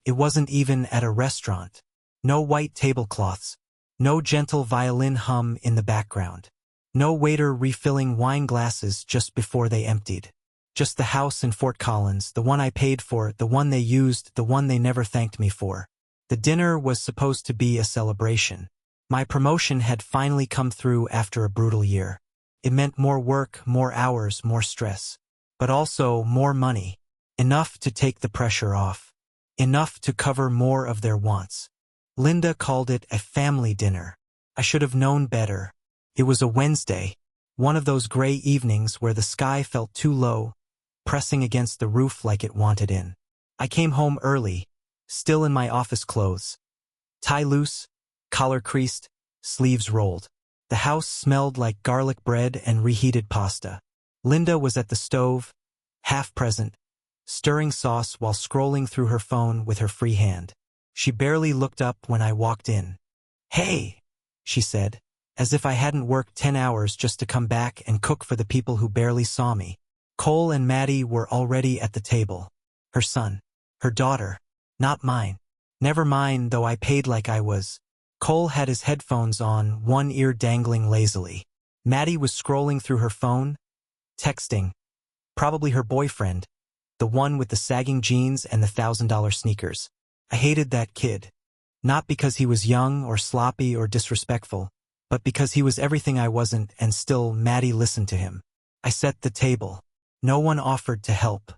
It wasn't even at a restaurant. No white tablecloths. No gentle violin hum in the background. No waiter refilling wine glasses just before they emptied. Just the house in Fort Collins, the one I paid for, the one they used, the one they never thanked me for. The dinner was supposed to be a celebration. My promotion had finally come through after a brutal year. It meant more work, more hours, more stress. But also more money. Enough to take the pressure off. Enough to cover more of their wants. Linda called it a family dinner. I should have known better. It was a Wednesday, one of those gray evenings where the sky felt too low, pressing against the roof like it wanted in. I came home early, still in my office clothes. Tie loose, collar creased, sleeves rolled. The house smelled like garlic bread and reheated pasta. Linda was at the stove, half present, stirring sauce while scrolling through her phone with her free hand. She barely looked up when I walked in. "Hey," she said, as if I hadn't worked 10 hours just to come back and cook for the people who barely saw me. Cole and Maddie were already at the table. Her son. Her daughter. Not mine. Never mine, though I paid like I was. Cole had his headphones on, one ear dangling lazily. Maddie was scrolling through her phone, texting. Probably her boyfriend. The one with the sagging jeans and the $1,000 sneakers. I hated that kid. Not because he was young or sloppy or disrespectful, but because he was everything I wasn't, and still Maddie listened to him. I set the table. No one offered to help.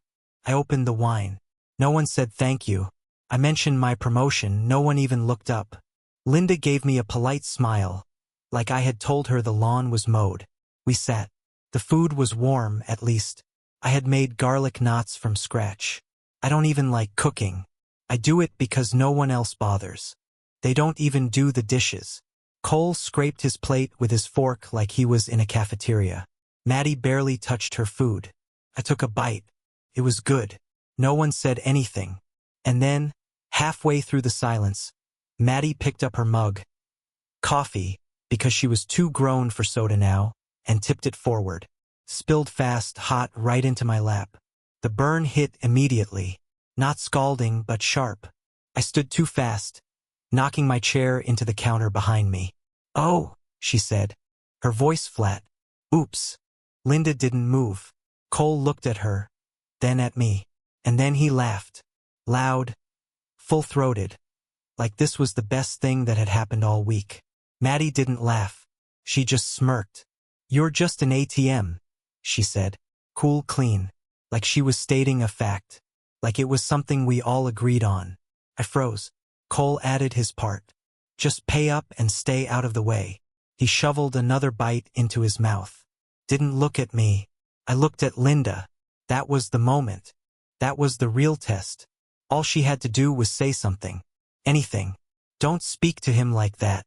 I opened the wine. No one said thank you. I mentioned my promotion. No one even looked up. Linda gave me a polite smile, like I had told her the lawn was mowed. We sat. The food was warm, at least. I had made garlic knots from scratch. I don't even like cooking. I do it because no one else bothers. They don't even do the dishes. Cole scraped his plate with his fork like he was in a cafeteria. Maddie barely touched her food. I took a bite. It was good. No one said anything. And then, halfway through the silence, Maddie picked up her mug. Coffee, because she was too grown for soda now, and tipped it forward. Spilled fast, hot, right into my lap. The burn hit immediately. Not scalding, but sharp. I stood too fast, knocking my chair into the counter behind me. "Oh," she said, her voice flat. "Oops." Linda didn't move. Cole looked at her, then at me. And then he laughed. Loud, full-throated, like this was the best thing that had happened all week. Maddie didn't laugh. She just smirked. "You're just an ATM," she said. Cool, clean, like she was stating a fact. Like it was something we all agreed on. I froze. Cole added his part. "Just pay up and stay out of the way." He shoveled another bite into his mouth. Didn't look at me. I looked at Linda. That was the moment. That was the real test. All she had to do was say something. Anything. "Don't speak to him like that.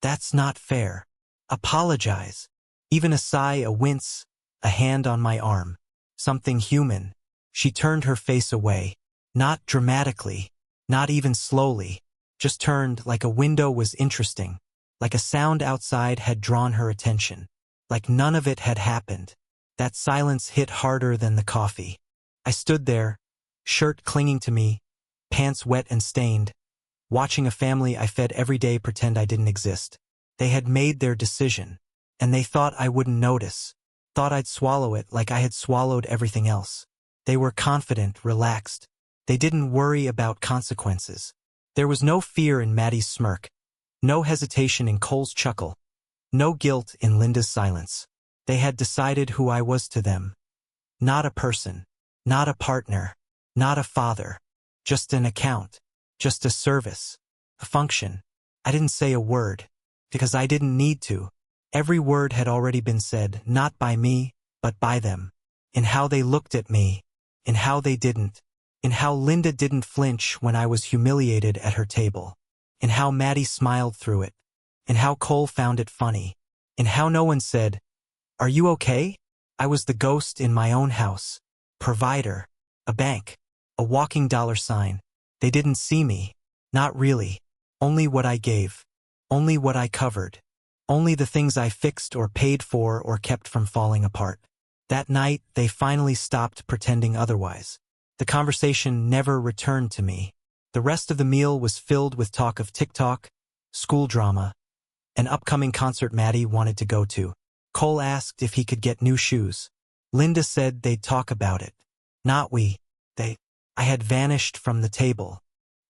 That's not fair. Apologize." Even a sigh, a wince, a hand on my arm. Something human. She turned her face away. Not dramatically. Not even slowly. Just turned like a window was interesting. Like a sound outside had drawn her attention. Like none of it had happened. That silence hit harder than the coffee. I stood there, shirt clinging to me, pants wet and stained, watching a family I fed every day pretend I didn't exist. They had made their decision, and they thought I wouldn't notice. Thought I'd swallow it like I had swallowed everything else. They were confident, relaxed. They didn't worry about consequences. There was no fear in Maddie's smirk, no hesitation in Cole's chuckle, no guilt in Linda's silence. They had decided who I was to them. Not a person, not a partner, not a father. Just an account, just a service, a function. I didn't say a word, because I didn't need to. Every word had already been said, not by me, but by them. In how they looked at me, in how they didn't, in how Linda didn't flinch when I was humiliated at her table, in how Maddie smiled through it, in how Cole found it funny, in how no one said, "Are you okay?" I was the ghost in my own house, provider, a bank, a walking dollar sign. They didn't see me, not really, only what I gave, only what I covered, only the things I fixed or paid for or kept from falling apart. That night, they finally stopped pretending otherwise. The conversation never returned to me. The rest of the meal was filled with talk of TikTok, school drama, an upcoming concert Maddie wanted to go to. Cole asked if he could get new shoes. Linda said they'd talk about it. Not we. They. I had vanished from the table.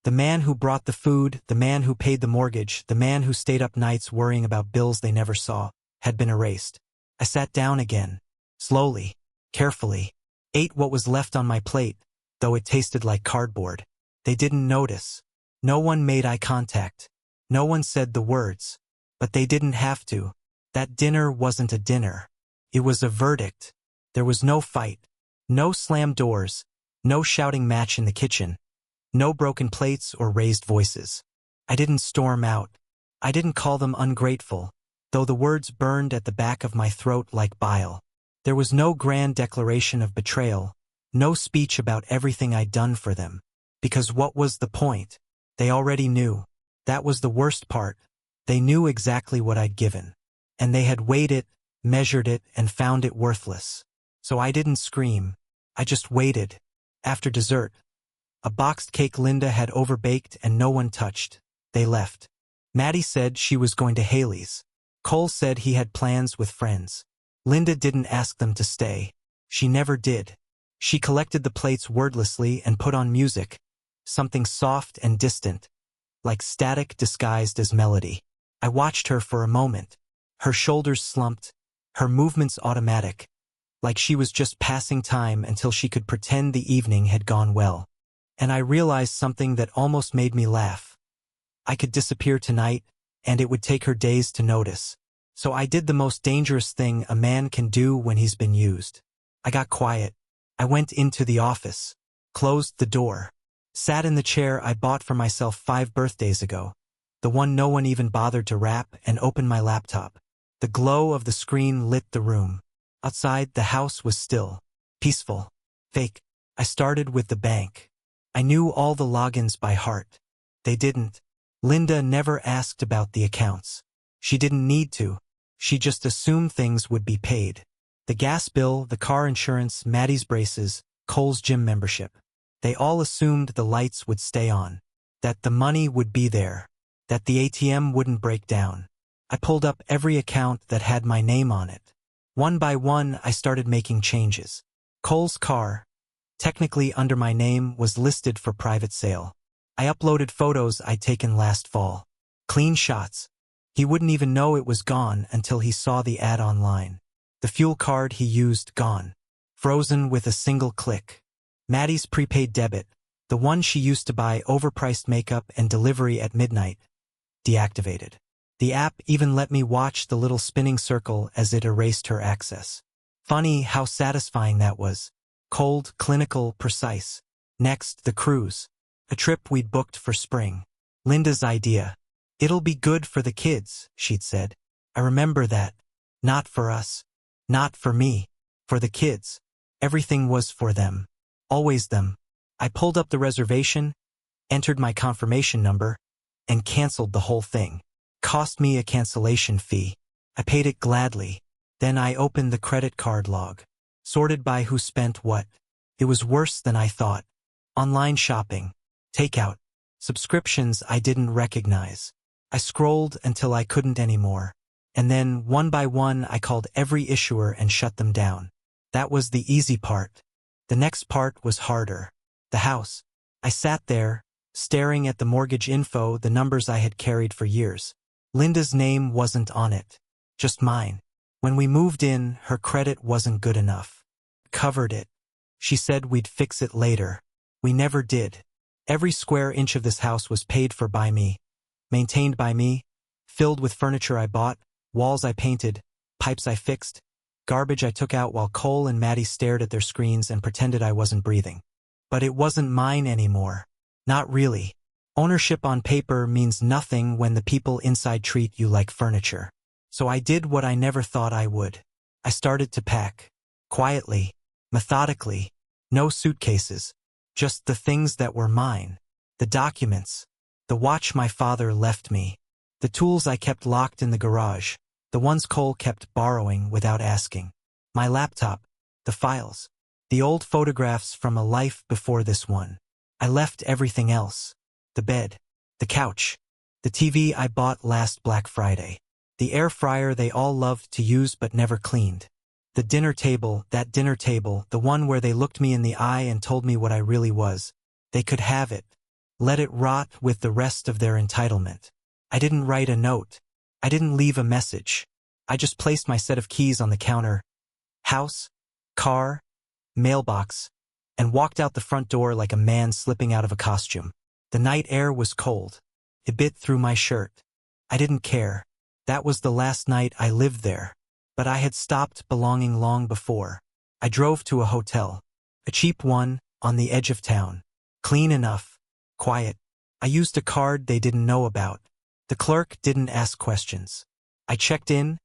The man who brought the food, the man who paid the mortgage, the man who stayed up nights worrying about bills they never saw, had been erased. I sat down again. Slowly, carefully, ate what was left on my plate, though it tasted like cardboard. They didn't notice. No one made eye contact. No one said the words. But they didn't have to. That dinner wasn't a dinner. It was a verdict. There was no fight. No slammed doors. No shouting match in the kitchen. No broken plates or raised voices. I didn't storm out. I didn't call them ungrateful, though the words burned at the back of my throat like bile. There was no grand declaration of betrayal, no speech about everything I'd done for them. Because what was the point? They already knew. That was the worst part. They knew exactly what I'd given. And they had weighed it, measured it, and found it worthless. So I didn't scream. I just waited. After dessert, a boxed cake Linda had overbaked and no one touched. They left. Maddie said she was going to Haley's. Cole said he had plans with friends. Linda didn't ask them to stay. She never did. She collected the plates wordlessly and put on music, something soft and distant, like static disguised as melody. I watched her for a moment. Her shoulders slumped, her movements automatic, like she was just passing time until she could pretend the evening had gone well. And I realized something that almost made me laugh. I could disappear tonight, and it would take her days to notice. So I did the most dangerous thing a man can do when he's been used. I got quiet. I went into the office, closed the door, sat in the chair I bought for myself 5 birthdays ago, the one no one even bothered to wrap, and opened my laptop. The glow of the screen lit the room. Outside, the house was still, peaceful, fake. I started with the bank. I knew all the logins by heart. They didn't. Linda never asked about the accounts. She didn't need to. She just assumed things would be paid. The gas bill, the car insurance, Maddie's braces, Cole's gym membership. They all assumed the lights would stay on, that the money would be there, that the ATM wouldn't break down. I pulled up every account that had my name on it. One by one, I started making changes. Cole's car, technically under my name, was listed for private sale. I uploaded photos I'd taken last fall. Clean shots. He wouldn't even know it was gone until he saw the ad online. The fuel card he used gone. Frozen with a single click. Maddie's prepaid debit, the one she used to buy overpriced makeup and delivery at midnight, deactivated. The app even let me watch the little spinning circle as it erased her access. Funny how satisfying that was. Cold, clinical, precise. Next, the cruise. A trip we'd booked for spring. Linda's idea. It'll be good for the kids, she'd said. I remember that. Not for us. Not for me. For the kids. Everything was for them. Always them. I pulled up the reservation, entered my confirmation number, and canceled the whole thing. Cost me a cancellation fee. I paid it gladly. Then I opened the credit card log. Sorted by who spent what. It was worse than I thought. Online shopping. Takeout. Subscriptions I didn't recognize. I scrolled until I couldn't anymore. And then, one by one, I called every issuer and shut them down. That was the easy part. The next part was harder. The house. I sat there, staring at the mortgage info, the numbers I had carried for years. Linda's name wasn't on it. Just mine. When we moved in, her credit wasn't good enough. Covered it. She said we'd fix it later. We never did. Every square inch of this house was paid for by me, maintained by me, filled with furniture I bought, walls I painted, pipes I fixed, garbage I took out while Cole and Maddie stared at their screens and pretended I wasn't breathing. But it wasn't mine anymore. Not really. Ownership on paper means nothing when the people inside treat you like furniture. So I did what I never thought I would. I started to pack. Quietly. Methodically. No suitcases. Just the things that were mine. The documents. The watch my father left me. The tools I kept locked in the garage. The ones Cole kept borrowing without asking. My laptop. The files. The old photographs from a life before this one. I left everything else. The bed. The couch. The TV I bought last Black Friday. The air fryer they all loved to use but never cleaned. The dinner table, that dinner table, the one where they looked me in the eye and told me what I really was. They could have it. Let it rot with the rest of their entitlement. I didn't write a note. I didn't leave a message. I just placed my set of keys on the counter. House, car, mailbox, and walked out the front door like a man slipping out of a costume. The night air was cold. It bit through my shirt. I didn't care. That was the last night I lived there. But I had stopped belonging long before. I drove to a hotel. A cheap one, on the edge of town. Clean enough. Quiet. I used a card they didn't know about. The clerk didn't ask questions. I checked in,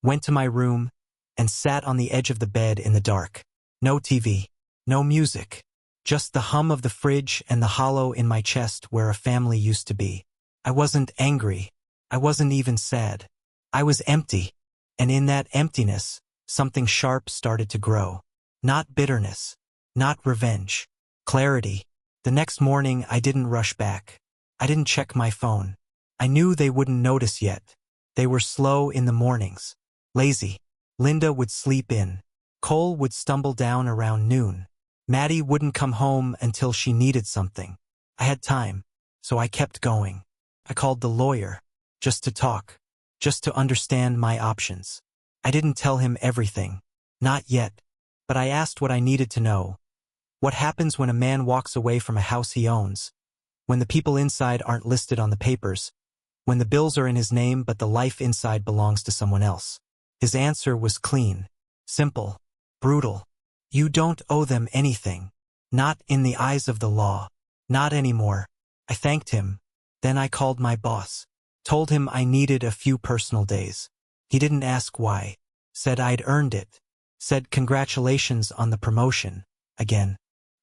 went to my room, and sat on the edge of the bed in the dark. No TV. No music. Just the hum of the fridge and the hollow in my chest where a family used to be. I wasn't angry. I wasn't even sad. I was empty. And in that emptiness, something sharp started to grow. Not bitterness. Not revenge. Clarity. The next morning, I didn't rush back. I didn't check my phone. I knew they wouldn't notice yet. They were slow in the mornings. Lazy. Linda would sleep in. Cole would stumble down around noon. Maddie wouldn't come home until she needed something. I had time, so I kept going. I called the lawyer, just to talk, just to understand my options. I didn't tell him everything. Not yet. But I asked what I needed to know. What happens when a man walks away from a house he owns? When the people inside aren't listed on the papers? When the bills are in his name but the life inside belongs to someone else? His answer was clean, simple, brutal. You don't owe them anything. Not in the eyes of the law. Not anymore. I thanked him. Then I called my boss. Told him I needed a few personal days. He didn't ask why. Said I'd earned it. Said congratulations on the promotion. Again.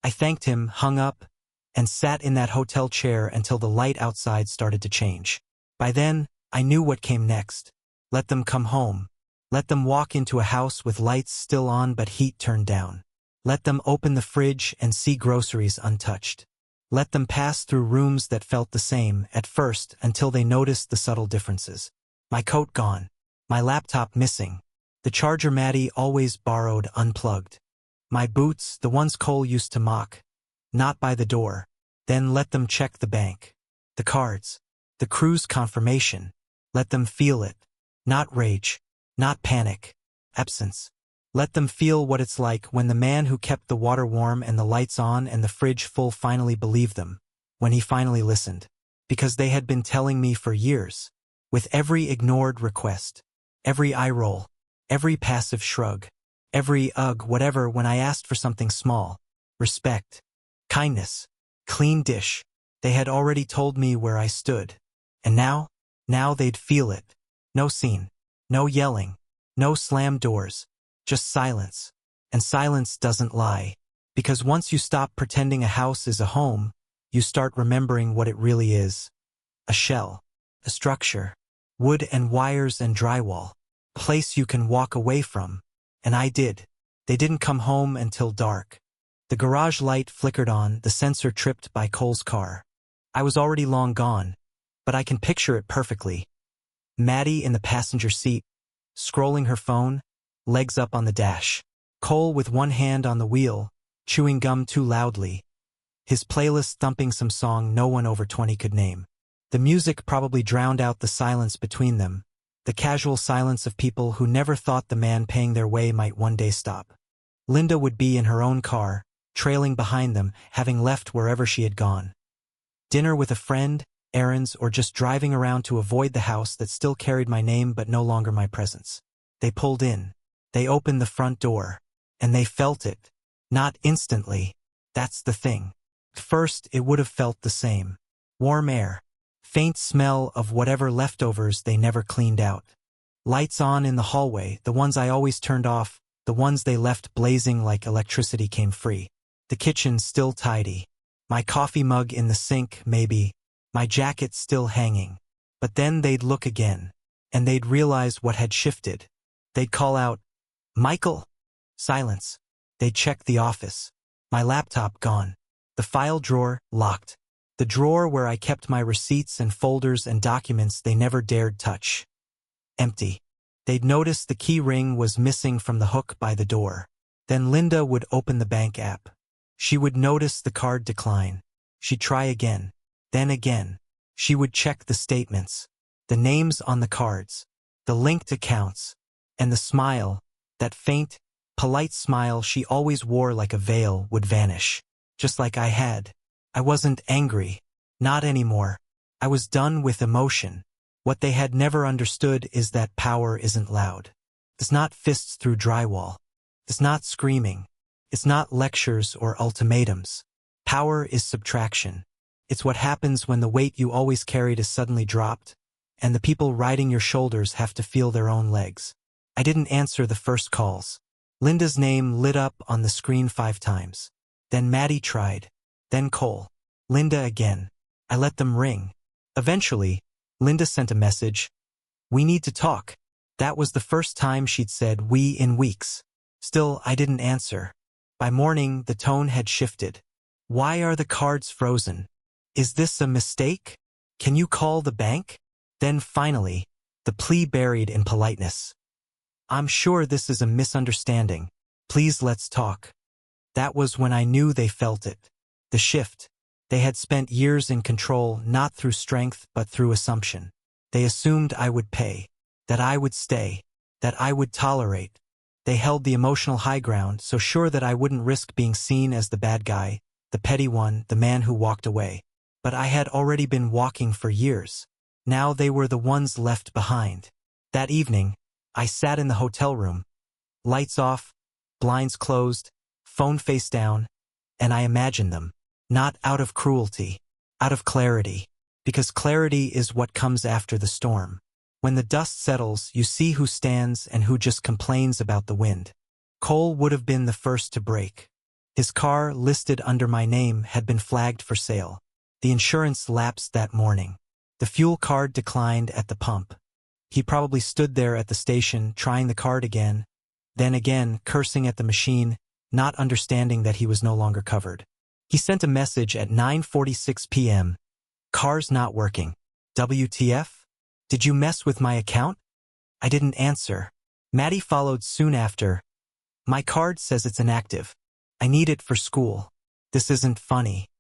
I thanked him, hung up, and sat in that hotel chair until the light outside started to change. By then, I knew what came next. Let them come home. Let them walk into a house with lights still on but heat turned down. Let them open the fridge and see groceries untouched. Let them pass through rooms that felt the same at first until they noticed the subtle differences. My coat gone. My laptop missing. The charger Maddie always borrowed unplugged. My boots, the ones Cole used to mock. Not by the door. Then let them check the bank. The cards. The cruise confirmation. Let them feel it. Not rage. Not panic. Absence. Let them feel what it's like when the man who kept the water warm and the lights on and the fridge full finally believed them. When he finally listened. Because they had been telling me for years. With every ignored request. Every eye roll. Every passive shrug. Every ugh whatever when I asked for something small. Respect. Kindness. Clean dish. They had already told me where I stood. And now they'd feel it. No scene. No yelling. No slam doors. Just silence. And silence doesn't lie. Because once you stop pretending a house is a home, you start remembering what it really is. A shell. A structure. Wood and wires and drywall. A place you can walk away from. And I did. They didn't come home until dark. The garage light flickered on, the sensor tripped by Cole's car. I was already long gone, but I can picture it perfectly. Maddie in the passenger seat, scrolling her phone, legs up on the dash. Cole with one hand on the wheel, chewing gum too loudly. His playlist thumping some song no one over 20 could name. The music probably drowned out the silence between them, the casual silence of people who never thought the man paying their way might one day stop. Linda would be in her own car, trailing behind them, having left wherever she had gone. Dinner with a friend, errands, or just driving around to avoid the house that still carried my name but no longer my presence. They pulled in. They opened the front door. And they felt it. Not instantly. That's the thing. First, it would have felt the same. Warm air. Faint smell of whatever leftovers they never cleaned out. Lights on in the hallway, the ones I always turned off, the ones they left blazing like electricity came free. The kitchen still tidy. My coffee mug in the sink, maybe. My jacket still hanging. But then they'd look again. And they'd realize what had shifted. They'd call out, "Michael!" Silence. They'd check the office. My laptop gone. The file drawer locked. The drawer where I kept my receipts and folders and documents they never dared touch. Empty. They'd noticed the key ring was missing from the hook by the door. Then Linda would open the bank app. She would notice the card decline. She'd try again. Then again. She would check the statements, the names on the cards, the linked accounts, and the smile, that faint, polite smile she always wore like a veil, would vanish. Just like I had. I wasn't angry. Not anymore. I was done with emotion. What they had never understood is that power isn't loud. It's not fists through drywall. It's not screaming. It's not lectures or ultimatums. Power is subtraction. It's what happens when the weight you always carried is suddenly dropped, and the people riding your shoulders have to feel their own legs. I didn't answer the first calls. Linda's name lit up on the screen 5 times. Then Maddie tried. Then Cole. Linda again. I let them ring. Eventually, Linda sent a message. "We need to talk." That was the first time she'd said "we" in weeks. Still, I didn't answer. By morning, the tone had shifted. "Why are the cards frozen? Is this a mistake? Can you call the bank?" Then finally, the plea buried in politeness. "I'm sure this is a misunderstanding. Please let's talk." That was when I knew they felt it. The shift. They had spent years in control, not through strength but through assumption. They assumed I would pay, that I would stay, that I would tolerate. They held the emotional high ground, so sure that I wouldn't risk being seen as the bad guy, the petty one, the man who walked away. But I had already been walking for years. Now they were the ones left behind. That evening, I sat in the hotel room. Lights off, blinds closed, phone face down, and I imagined them. Not out of cruelty, out of clarity. Because clarity is what comes after the storm. When the dust settles, you see who stands and who just complains about the wind. Cole would have been the first to break. His car, listed under my name, had been flagged for sale. The insurance lapsed that morning. The fuel card declined at the pump. He probably stood there at the station, trying the card again, then again, cursing at the machine, not understanding that he was no longer covered. He sent a message at 9:46 p.m. "Car's not working. WTF? Did you mess with my account?" I didn't answer. Maddie followed soon after. "My card says it's inactive. I need it for school. This isn't funny."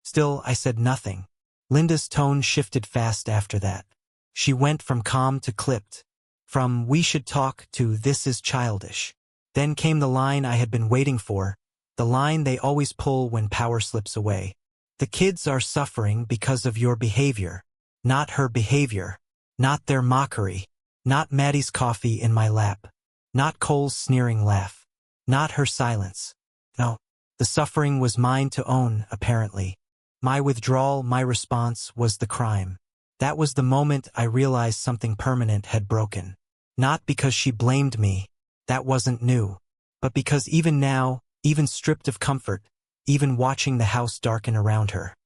Still, I said nothing. Linda's tone shifted fast after that. She went from calm to clipped. From "we should talk" to "this is childish." Then came the line I had been waiting for. The line they always pull when power slips away. "The kids are suffering because of your behavior." Not her behavior. Not their mockery. Not Maddie's coffee in my lap. Not Cole's sneering laugh. Not her silence. No, the suffering was mine to own, apparently. My withdrawal, my response, was the crime. That was the moment I realized something permanent had broken. Not because she blamed me. That wasn't new. But because even now, even stripped of comfort, even watching the house darken around her,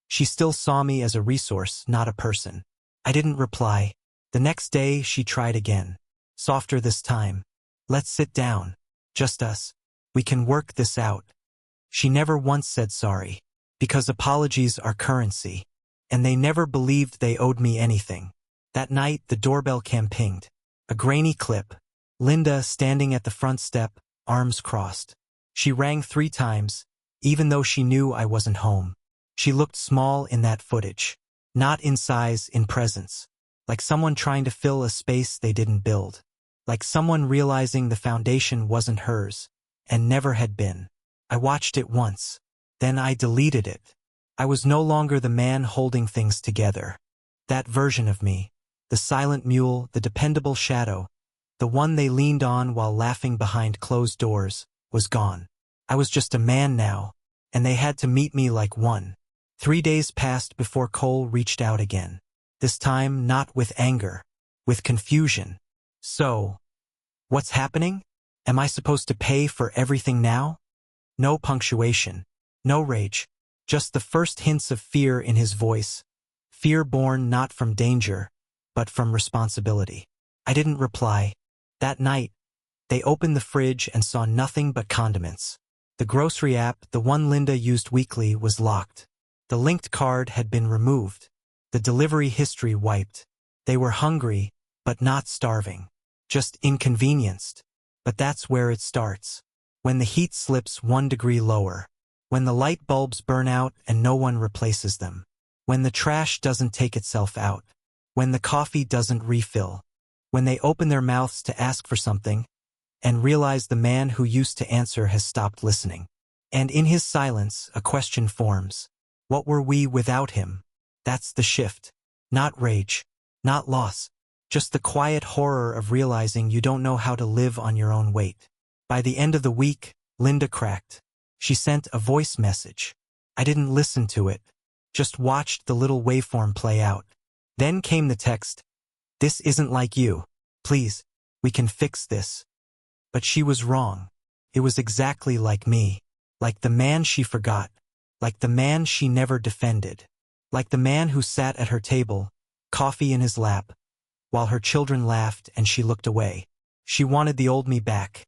she still saw me as a resource, not a person. I didn't reply. The next day, she tried again. Softer this time. "Let's sit down. Just us. We can work this out." She never once said sorry. Because apologies are currency. And they never believed they owed me anything. That night, the doorbell cam pinged. A grainy clip. Linda standing at the front step, arms crossed. She rang 3 times, even though she knew I wasn't home. She looked small in that footage. Not in size, in presence. Like someone trying to fill a space they didn't build. Like someone realizing the foundation wasn't hers, and never had been. I watched it once. Then I deleted it. I was no longer the man holding things together. That version of me, the silent mule, the dependable shadow, the one they leaned on while laughing behind closed doors, was gone. I was just a man now, and they had to meet me like one. 3 days passed before Cole reached out again. This time not with anger, with confusion. "So, what's happening? Am I supposed to pay for everything now?" No punctuation, no rage, just the first hints of fear in his voice. Fear born not from danger, but from responsibility. I didn't reply. That night, they opened the fridge and saw nothing but condiments. The grocery app, the one Linda used weekly, was locked. The linked card had been removed. The delivery history wiped. They were hungry, but not starving. Just inconvenienced. But that's where it starts. When the heat slips 1 degree lower. When the light bulbs burn out and no one replaces them. When the trash doesn't take itself out. When the coffee doesn't refill. When they open their mouths to ask for something and realize the man who used to answer has stopped listening. And in his silence, a question forms. What were we without him? That's the shift. Not rage. Not loss. Just the quiet horror of realizing you don't know how to live on your own weight. By the end of the week, Linda cracked. She sent a voice message. I didn't listen to it. Just watched the little waveform play out. Then came the text. This isn't like you. Please, we can fix this. But she was wrong. It was exactly like me. Like the man she forgot. Like the man she never defended. Like the man who sat at her table, coffee in his lap, while her children laughed and she looked away. She wanted the old me back.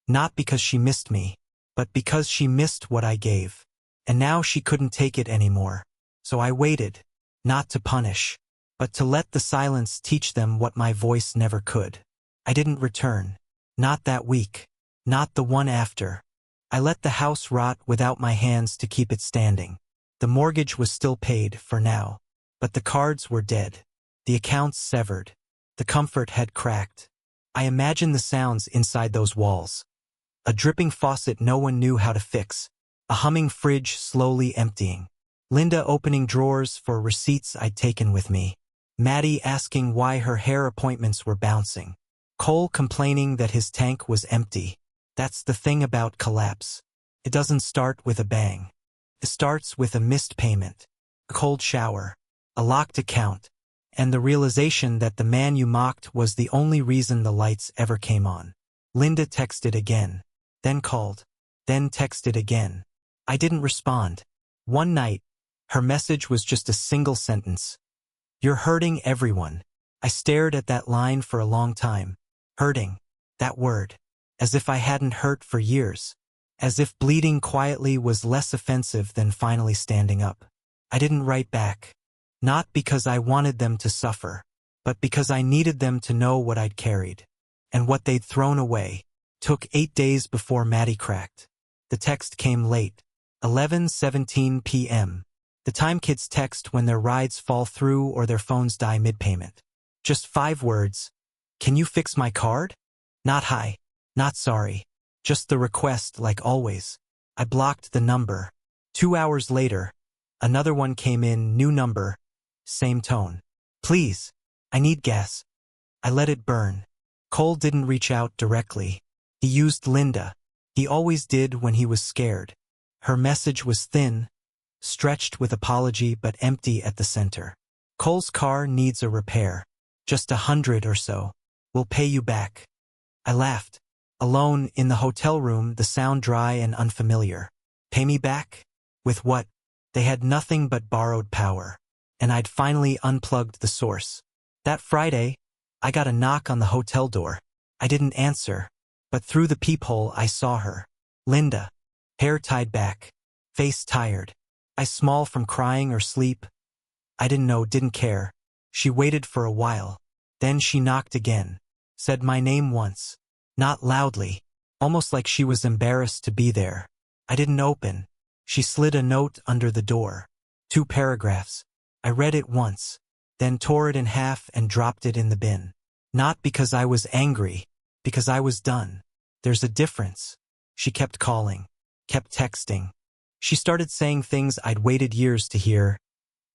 Not because she missed me, but because she missed what I gave. And now she couldn't take it anymore. So I waited, not to punish, but to let the silence teach them what my voice never could. I didn't return. Not that week. Not the one after. I let the house rot without my hands to keep it standing. The mortgage was still paid, for now. But the cards were dead. The accounts severed. The comfort had cracked. I imagined the sounds inside those walls. A dripping faucet no one knew how to fix. A humming fridge slowly emptying. Linda opening drawers for receipts I'd taken with me. Maddie asking why her hair appointments were bouncing. Cole complaining that his tank was empty. That's the thing about collapse. It doesn't start with a bang. It starts with a missed payment, a cold shower, a locked account, and the realization that the man you mocked was the only reason the lights ever came on. Linda texted again, then called, then texted again. I didn't respond. One night, her message was just a single sentence. You're hurting everyone. I stared at that line for a long time. Hurting. That word. As if I hadn't hurt for years. As if bleeding quietly was less offensive than finally standing up. I didn't write back. Not because I wanted them to suffer, but because I needed them to know what I'd carried. And what they'd thrown away. Took 8 days before Maddie cracked. The text came late. 11:17 p.m. The time kids text when their rides fall through or their phones die mid-payment. Just 5 words. Can you fix my card? Not hi. Not sorry. Just the request like always. I blocked the number. 2 hours later, another one came in, new number. Same tone. Please. I need gas. I let it burn. Cole didn't reach out directly. He used Linda. He always did when he was scared. Her message was thin, stretched with apology but empty at the center. Cole's car needs a repair. Just 100 or so. We'll pay you back. I laughed. Alone in the hotel room, the sound dry and unfamiliar. Pay me back? With what? They had nothing but borrowed power. And I'd finally unplugged the source. That Friday, I got a knock on the hotel door. I didn't answer, but through the peephole I saw her. Linda. Hair tied back. Face tired. Eyes small from crying or sleep. I didn't know, didn't care. She waited for a while. Then she knocked again. Said my name once. Not loudly. Almost like she was embarrassed to be there. I didn't open. She slid a note under the door. 2 paragraphs. I read it once. Then tore it in half and dropped it in the bin. Not because I was angry. Because I was done. There's a difference. She kept calling. Kept texting. She started saying things I'd waited years to hear.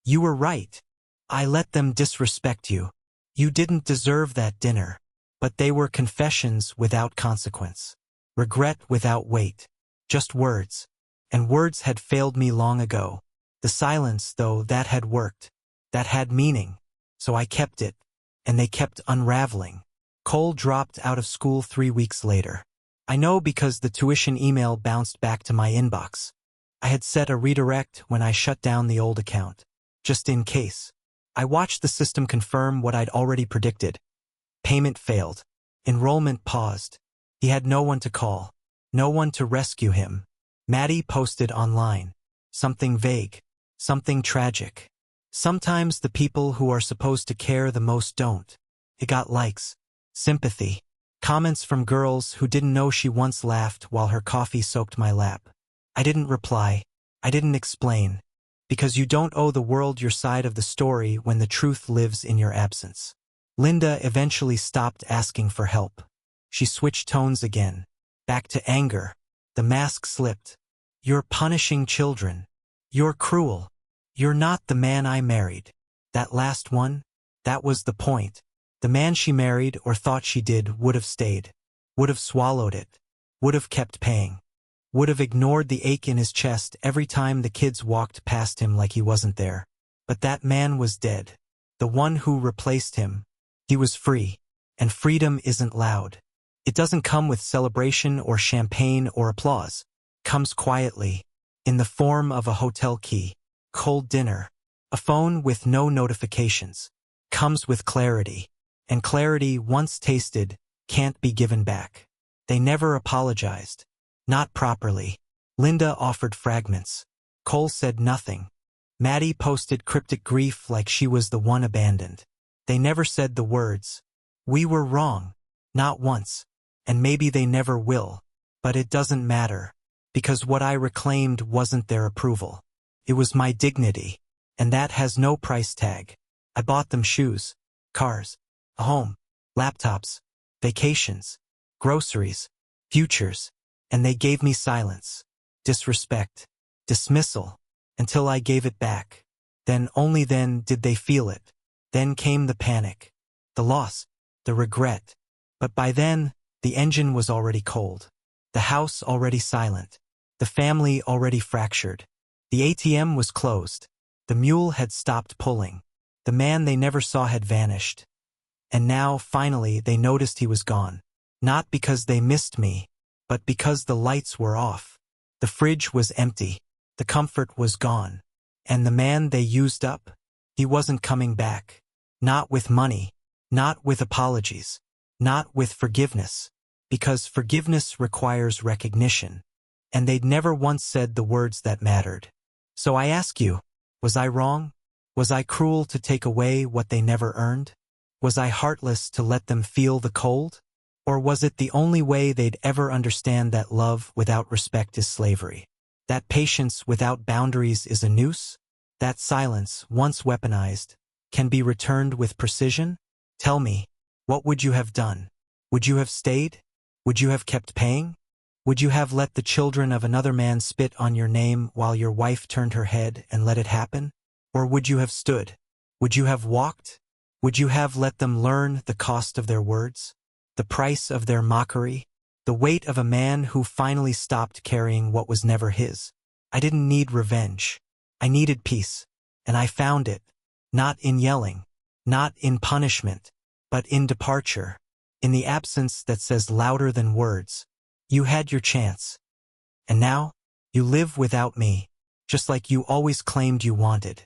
You were right. I let them disrespect you. You didn't deserve that dinner. But they were confessions without consequence. Regret without weight. Just words. And words had failed me long ago. The silence, though, that had worked. That had meaning. So I kept it. And they kept unraveling. Cole dropped out of school 3 weeks later. I know because the tuition email bounced back to my inbox. I had set a redirect when I shut down the old account. Just in case. I watched the system confirm what I'd already predicted. Payment failed. Enrollment paused. He had no one to call. No one to rescue him. Maddie posted online. Something vague. Something tragic. Sometimes the people who are supposed to care the most don't. It got likes, sympathy, comments from girls who didn't know she once laughed while her coffee soaked my lap. I didn't reply. I didn't explain. Because you don't owe the world your side of the story when the truth lives in your absence. Linda eventually stopped asking for help. She switched tones again. Back to anger. The mask slipped. You're punishing children. You're cruel. You're not the man I married. That last one? That was the point. The man she married or thought she did would have stayed. Would have swallowed it. Would have kept paying. Would have ignored the ache in his chest every time the kids walked past him like he wasn't there. But that man was dead. The one who replaced him. He was free. And freedom isn't loud. It doesn't come with celebration or champagne or applause. It comes quietly, in the form of a hotel key, cold dinner, a phone with no notifications. Comes with clarity. And clarity, once tasted, can't be given back. They never apologized. Not properly. Linda offered fragments. Cole said nothing. Maddie posted cryptic grief like she was the one abandoned. They never said the words. We were wrong. Not once. And maybe they never will. But it doesn't matter. Because what I reclaimed wasn't their approval. It was my dignity. And that has no price tag. I bought them shoes, cars, a home, laptops, vacations, groceries, futures, and they gave me silence, disrespect, dismissal, until I gave it back. Then, only then, did they feel it. Then came the panic, the loss, the regret. But by then, the engine was already cold, the house already silent, the family already fractured. The ATM was closed. The mule had stopped pulling. The man they never saw had vanished. And now, finally, they noticed he was gone. Not because they missed me, but because the lights were off. The fridge was empty. The comfort was gone. And the man they used up? He wasn't coming back. Not with money. Not with apologies. Not with forgiveness. Because forgiveness requires recognition. And they'd never once said the words that mattered. So I ask you, was I wrong? Was I cruel to take away what they never earned? Was I heartless to let them feel the cold? Or was it the only way they'd ever understand that love without respect is slavery? That patience without boundaries is a noose? That silence, once weaponized, can be returned with precision? Tell me, what would you have done? Would you have stayed? Would you have kept paying? Would you have let the children of another man spit on your name while your wife turned her head and let it happen? Or would you have stood? Would you have walked? Would you have let them learn the cost of their words? The price of their mockery? The weight of a man who finally stopped carrying what was never his? I didn't need revenge. I needed peace. And I found it. Not in yelling. Not in punishment. But in departure. In the absence that says louder than words. You had your chance. And now, you live without me. Just like you always claimed you wanted.